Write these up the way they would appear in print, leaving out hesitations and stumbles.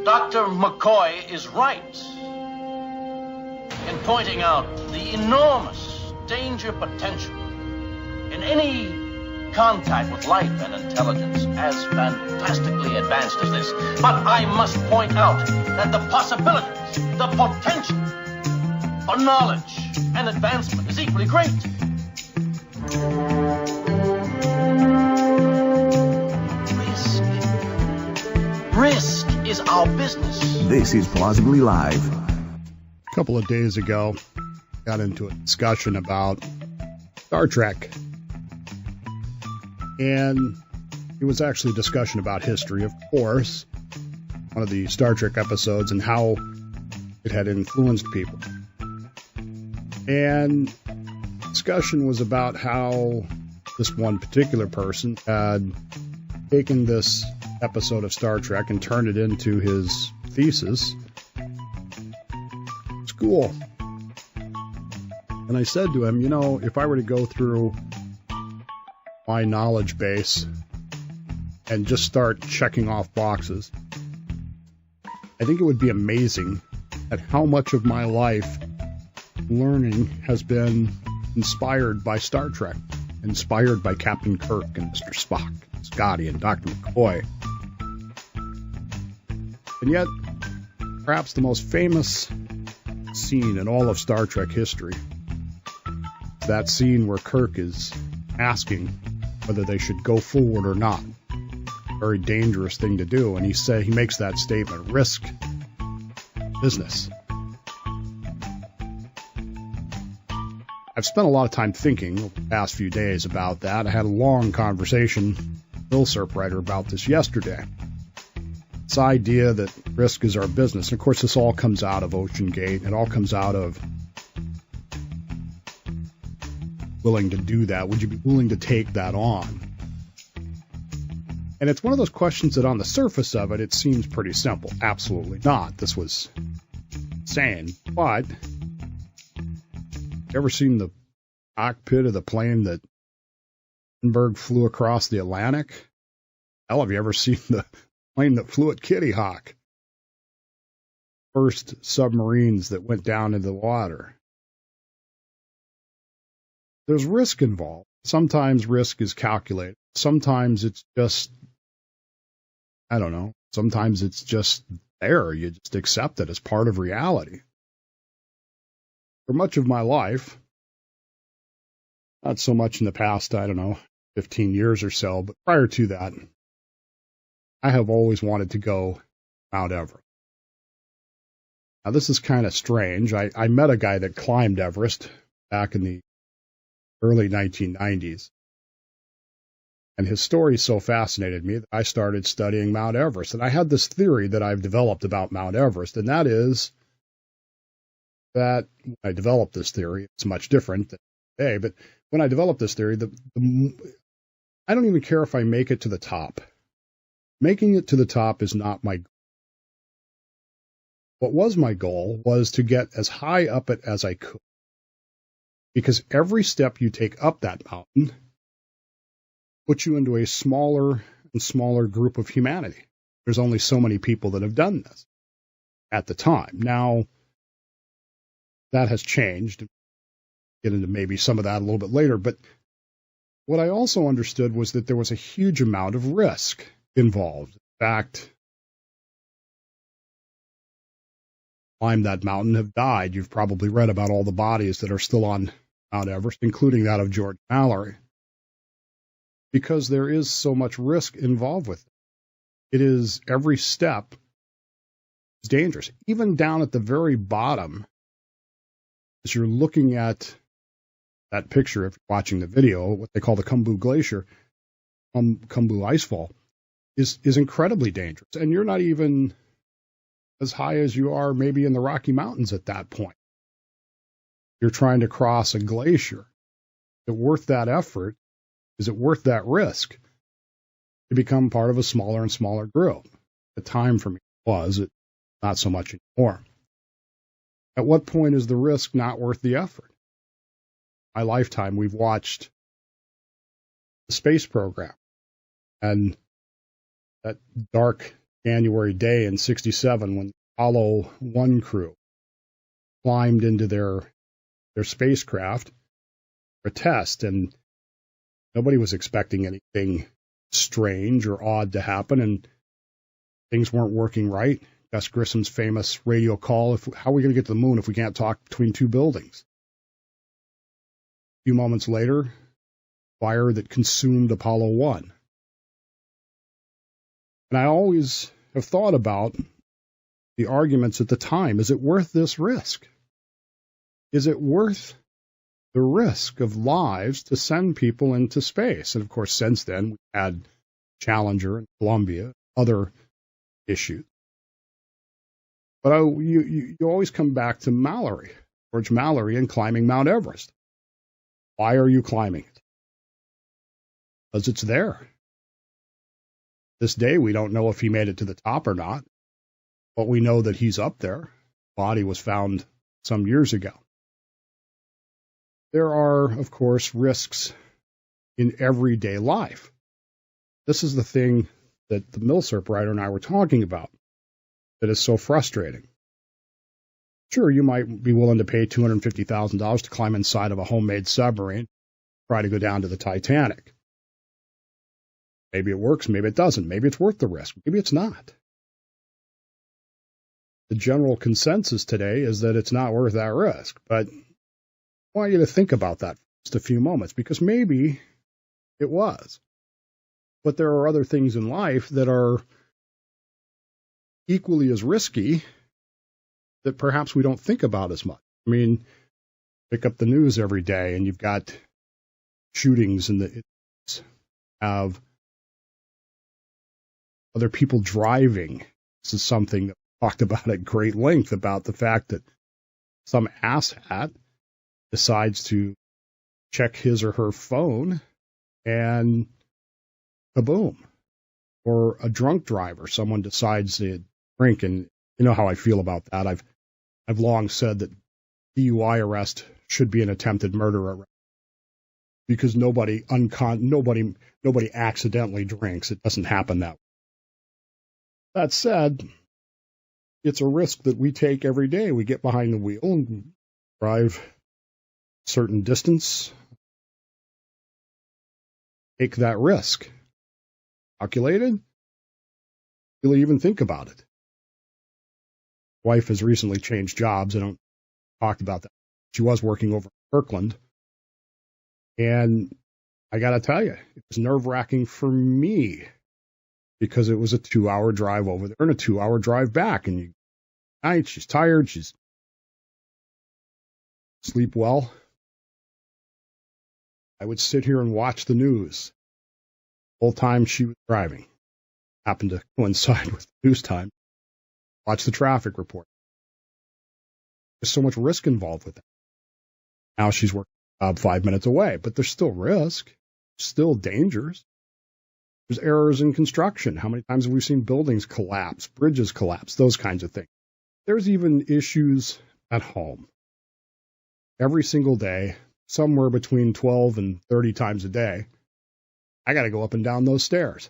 Dr. McCoy is right in pointing out the enormous danger potential in any contact with life and intelligence as fantastically advanced as this. But I must point out that the possibilities, the potential for knowledge and advancement is equally great. Risk is our business. This is Plausibly Live. A couple of days ago, got into a discussion about Star Trek. And it was actually a discussion about history, of course, one of the Star Trek episodes and how it had influenced people. And the discussion was about how this one particular person had taken this episode of Star Trek and turned it into his thesis at school. And I said to him, you know, if I were to go through my knowledge base and just start checking off boxes, I think it would be amazing at how much of my life learning has been inspired by Star Trek, inspired by Captain Kirk and Mr. Spock, and Scotty and Dr. McCoy. And yet, perhaps the most famous scene in all of Star Trek history, that scene where Kirk is asking whether they should go forward or not. Very dangerous thing to do. And he makes that statement, risk business. I've spent a lot of time thinking over the past few days about that. I had a long conversation with Bill Serpwriter about this yesterday. This idea that risk is our business. And of course, this all comes out of Ocean Gate. It all comes out of willing to do that? Would you be willing to take that on? And it's one of those questions that on the surface of it, it seems pretty simple. Absolutely not. This was insane. But ever seen the cockpit of the plane that Hindenburg flew across the Atlantic? Hell, have you ever seen the plane that flew at Kitty Hawk? First submarines that went down into the water. There's risk involved. Sometimes risk is calculated. Sometimes it's just, I don't know, sometimes it's just there. You just accept it as part of reality. For much of my life, not so much in the past, 15 years or so, but prior to that, I have always wanted to go Mount Everest. Now, this is kind of strange. I met a guy that climbed Everest back in the early 1990s. And his story so fascinated me that I started studying Mount Everest. And I had this theory that I've developed about Mount Everest, and that is that when I developed this theory, it's much different than today, but when I developed this theory, I don't even care if I make it to the top. Making it to the top is not my goal. What was my goal was to get as high up it as I could. Because every step you take up that mountain puts you into a smaller and smaller group of humanity. There's only so many people that have done this at the time. Now, that has changed. Get into maybe some of that a little bit later. But what I also understood was that there was a huge amount of risk involved. In fact, climb that mountain have died. You've probably read about all the bodies that are still on Mount Everest, including that of George Mallory, because there is so much risk involved with it. It is every step is dangerous. Even down at the very bottom, as you're looking at that picture, if you're watching the video, what they call the Khumbu Glacier, Khumbu Icefall, is incredibly dangerous. And you're not even as high as you are maybe in the Rocky Mountains at that point. You're trying to cross a glacier. Is it worth that effort? Is it worth that risk to become part of a smaller and smaller group? The time for me was it not so much anymore. At what point is the risk not worth the effort? My lifetime, we've watched the space program and that dark January day in '67 when the Apollo 1 crew climbed into their spacecraft for a test, and nobody was expecting anything strange or odd to happen, and things weren't working right. Gus Grissom's famous radio call, how are we going to get to the moon if we can't talk between two buildings? A few moments later, fire that consumed Apollo 1. And I always have thought about the arguments at the time. Is it worth this risk? Is it worth the risk of lives to send people into space? And of course, since then, we had Challenger and Columbia, other issues. But you always come back to Mallory, George Mallory, and climbing Mount Everest. Why are you climbing it? Because it's there. This day, we don't know if he made it to the top or not, but we know that he's up there. Body was found some years ago. There are, of course, risks in everyday life. This is the thing that the Milsurp writer and I were talking about that is so frustrating. Sure, you might be willing to pay $250,000 to climb inside of a homemade submarine, try to go down to the Titanic. Maybe it works, maybe it doesn't. Maybe it's worth the risk, maybe it's not. The general consensus today is that it's not worth that risk, but I want you to think about that for just a few moments, because maybe it was. But there are other things in life that are equally as risky that perhaps we don't think about as much. I mean, pick up the news every day and you've got shootings and have other people driving. This is something that we talked about at great length, about the fact that some asshat decides to check his or her phone and kaboom. Or a drunk driver, someone decides to drink, and you know how I feel about that. I've long said that DUI arrest should be an attempted murder arrest, because nobody accidentally drinks. It doesn't happen that way. That said, it's a risk that we take every day. We get behind the wheel and drive a certain distance, take that risk. Calculated? Really even think about it. Wife has recently changed jobs. I don't talk about that. She was working over in Kirkland. And I got to tell you, it was nerve-wracking for me because it was a 2-hour drive over there and a 2-hour drive back. And night, she's tired. She's sleep well. I would sit here and watch the news the whole time she was driving. Happened to coincide with news time. Watch the traffic report. There's so much risk involved with that. Now she's working 5 minutes away, but there's still risk, still dangers. There's errors in construction. How many times have we seen buildings collapse, bridges collapse, those kinds of things? There's even issues at home. Every single day, somewhere between 12 and 30 times a day, I got to go up and down those stairs.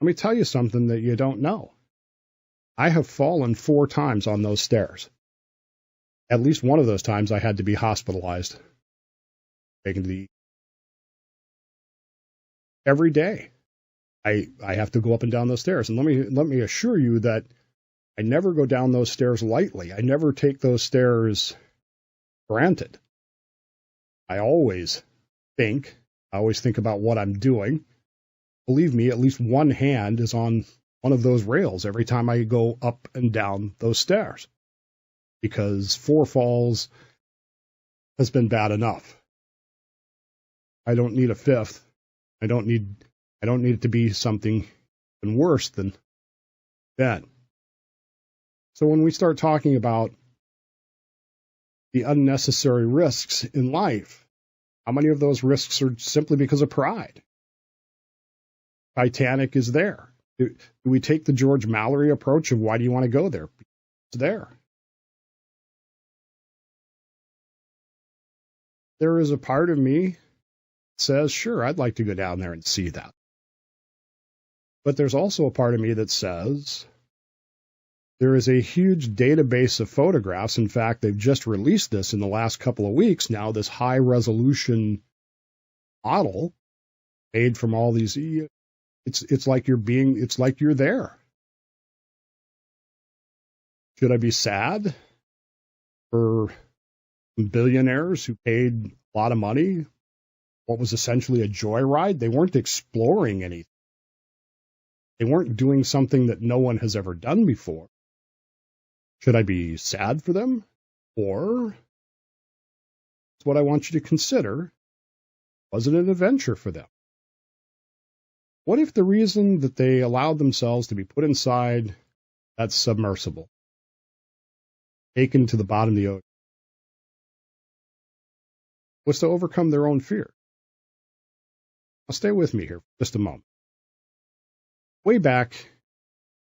Let me tell you something that you don't know. I have fallen 4 times on those stairs. At least one of those times I had to be hospitalized, taken to the every day. I have to go up and down those stairs. And let me assure you that I never go down those stairs lightly. I never take those stairs granted. I always think about what I'm doing. Believe me, at least one hand is on one of those rails every time I go up and down those stairs, because 4 falls has been bad enough. I don't need a 5th. I don't need it to be something even worse than that. So when we start talking about the unnecessary risks in life, how many of those risks are simply because of pride? Titanic is there. Do we take the George Mallory approach of why do you want to go there? It's there. There is a part of me that says, sure, I'd like to go down there and see that. But there's also a part of me that says there is a huge database of photographs. In fact, they've just released this in the last couple of weeks now, this high-resolution model made from all these. It's like you're there. Should I be sad for billionaires who paid a lot of money? What was essentially a joyride? They weren't exploring anything. They weren't doing something that no one has ever done before. Should I be sad for them? Or, it's what I want you to consider, was it an adventure for them? What if the reason that they allowed themselves to be put inside that submersible, taken to the bottom of the ocean, was to overcome their own fear? Now stay with me here for just a moment. Way back,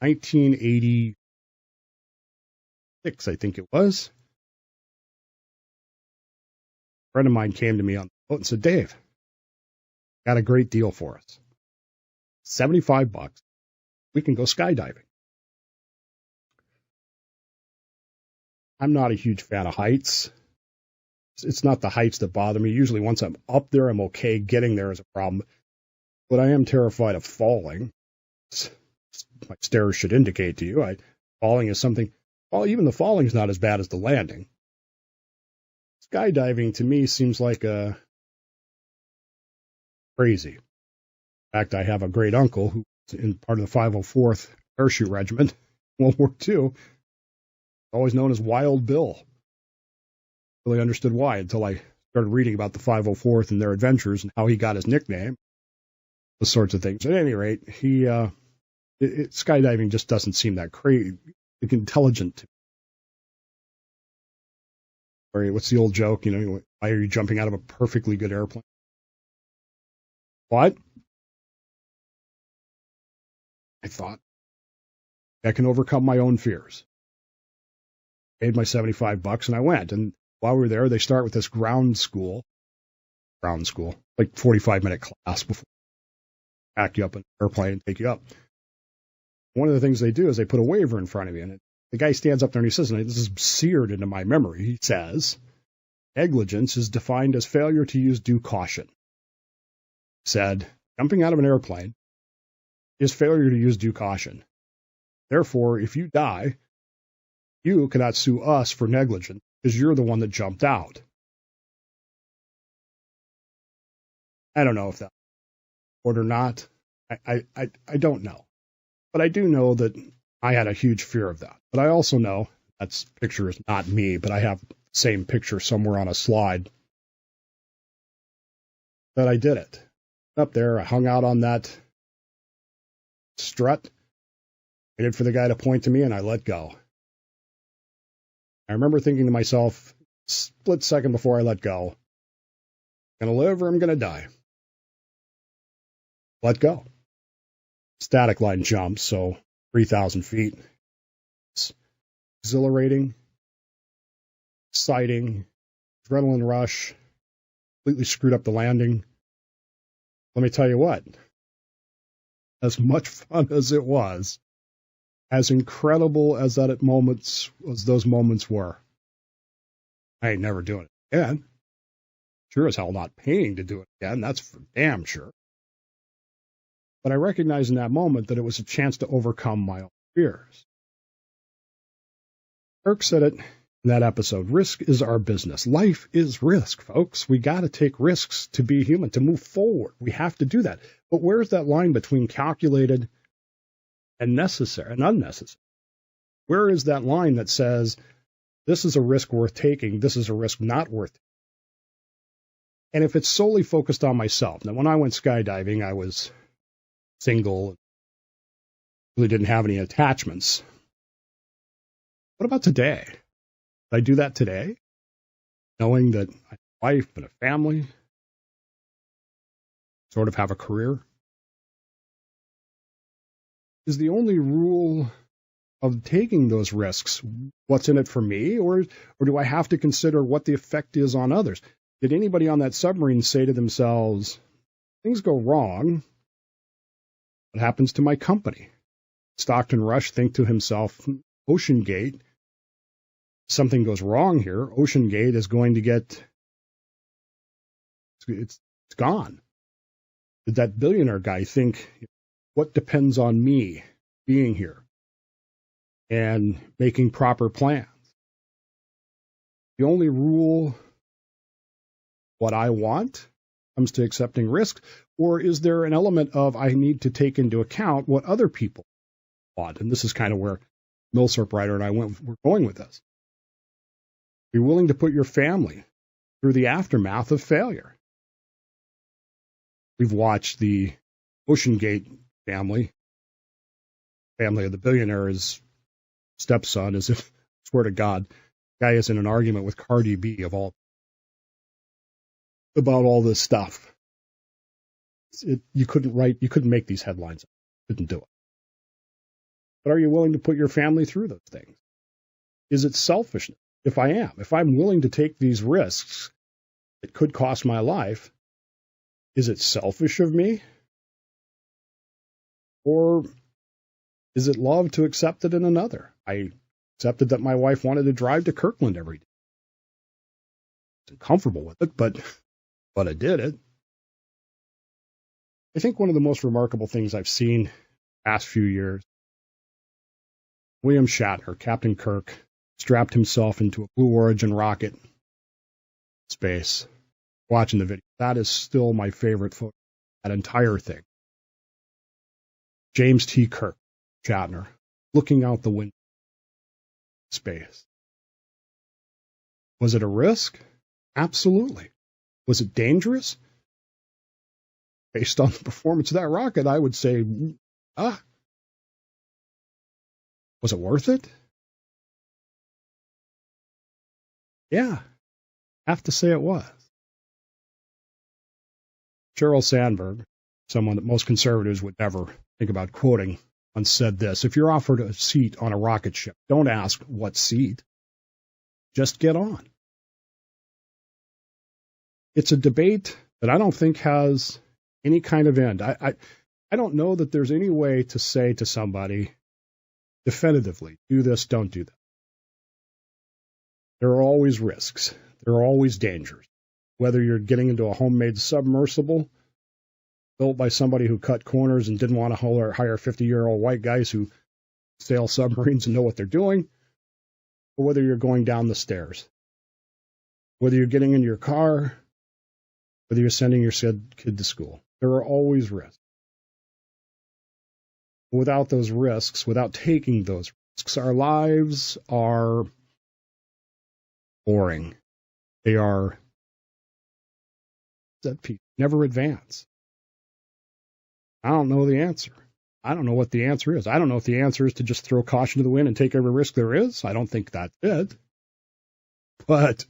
1986, I think it was, a friend of mine came to me on the boat and said, Dave, got a great deal for us. $75. We can go skydiving. I'm not a huge fan of heights. It's not the heights that bother me. Usually once I'm up there, I'm okay. Getting there is a problem. But I am terrified of falling. My stairs should indicate to you. Falling is something, well, even the falling is not as bad as the landing. Skydiving to me seems like crazy. In fact, I have a great uncle who was in part of the 504th Parachute Regiment, World War II, always known as Wild Bill. Really understood why until I started reading about the 504th and their adventures and how he got his nickname, those sorts of things. At any rate, skydiving just doesn't seem that crazy, intelligent to me. What's the old joke? Why are you jumping out of a perfectly good airplane? What? I thought, I can overcome my own fears. Paid my $75 and I went. And while we were there, they start with this ground school, like 45-minute class before they pack you up in an airplane and take you up. One of the things they do is they put a waiver in front of you. And the guy stands up there and he says, and this is seared into my memory, he says, negligence is defined as failure to use due caution. He said, jumping out of an airplane is failure to use due caution. Therefore, if you die, you cannot sue us for negligence because you're the one that jumped out. I don't know if that's or not. I don't know. But I do know that I had a huge fear of that. But I also know that picture is not me, but I have the same picture somewhere on a slide that I did it. Up there, I hung out on that strut, waited for the guy to point to me, and I let go. I remember thinking to myself, split second before I let go, I'm going to live or I'm going to die. Let go. Static line jump, so 3,000 feet. It's exhilarating, exciting, adrenaline rush, completely screwed up the landing. Let me tell you what, as much fun as it was, as incredible as those moments were, I ain't never doing it again. Sure as hell not paying to do it again, that's for damn sure. But I recognized in that moment that it was a chance to overcome my own fears. Kirk said it in that episode, risk is our business. Life is risk, folks. We got to take risks to be human, to move forward. We have to do that. But where's that line between calculated and necessary and unnecessary? Where is that line that says, this is a risk worth taking, this is a risk not worth taking? And if it's solely focused on myself, now when I went skydiving, I was single, really didn't have any attachments. What about today? Did I do that today? Knowing that I have a wife and a family, sort of have a career? Is the only rule of taking those risks what's in it for me, or do I have to consider what the effect is on others? Did anybody on that submarine say to themselves, things go wrong, What happens to my company? Stockton Rush think to himself, Ocean Gate, something goes wrong here. Ocean Gate is going to get, it's gone. Did that billionaire guy think, what depends on me being here and making proper plans? The only rule, what I want, comes to accepting risk, or is there an element of I need to take into account what other people want? And this is kind of where Millsarp Writer and I we're going with this. Be willing to put your family through the aftermath of failure. We've watched the Ocean Gate family of the billionaire's stepson, as if, swear to God, guy is in an argument with Cardi B about all this stuff. You couldn't make these headlines. Couldn't do it. But are you willing to put your family through those things? Is it selfishness? If I'm willing to take these risks, it could cost my life. Is it selfish of me? Or is it love to accept it in another? I accepted that my wife wanted to drive to Kirkland every day. I wasn't comfortable with it, but I did it. I think one of the most remarkable things I've seen the past few years, William Shatner, Captain Kirk, strapped himself into a Blue Origin rocket space, watching the video. That is still my favorite photo, that entire thing. James T. Kirk, Shatner, looking out the window. Space. Was it a risk? Absolutely. Was it dangerous? Based on the performance of that rocket, I would say, was it worth it? Yeah, I have to say it was. Sheryl Sandberg, someone that most conservatives would never think about quoting, once said this: if you're offered a seat on a rocket ship, don't ask what seat. Just get on. It's a debate that I don't think has any kind of end. I don't know that there's any way to say to somebody definitively, do this, don't do that. There are always risks. There are always dangers. Whether you're getting into a homemade submersible built by somebody who cut corners and didn't want to hire 50-year-old white guys who sail submarines and know what they're doing, or whether you're going down the stairs, whether you're getting in your car, whether you're sending your kid to school. There are always risks. Without those risks, without taking those risks, our lives are boring. They are that people never advance. I don't know the answer. I don't know what the answer is. I don't know if the answer is to just throw caution to the wind and take every risk there is. I don't think that's it. But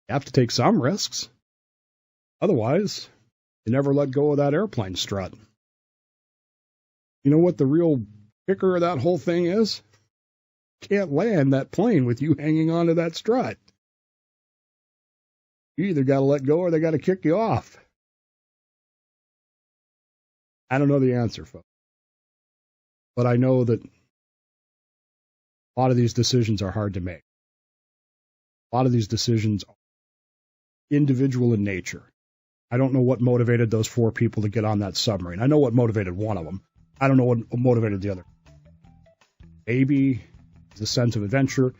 you have to take some risks. Otherwise, you never let go of that airplane strut. You know what the real kicker of that whole thing is? You can't land that plane with you hanging onto that strut. You either got to let go or they got to kick you off. I don't know the answer, folks. But I know that a lot of these decisions are hard to make. A lot of these decisions are individual in nature. I don't know what motivated those 4 people to get on that submarine. I know what motivated one of them. I don't know what motivated the other. Maybe it was the sense of adventure.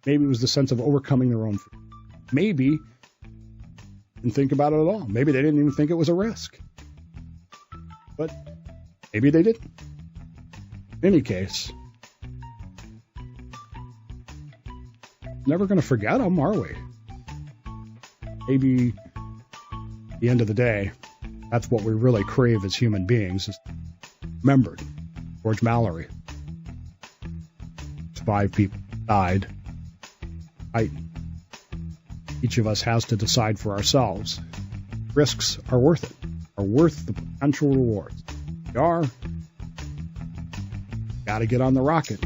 Maybe it was the sense of overcoming their own fear. Maybe they didn't think about it at all. Maybe they didn't even think it was a risk. But maybe they didn't. In any case, never going to forget them, are we? Maybe at the end of the day, that's what we really crave as human beings, is remembered. George Mallory. 5 people died. Each of us has to decide for ourselves. Risks are worth it, are worth the potential rewards. They are. Got to get on the rocket.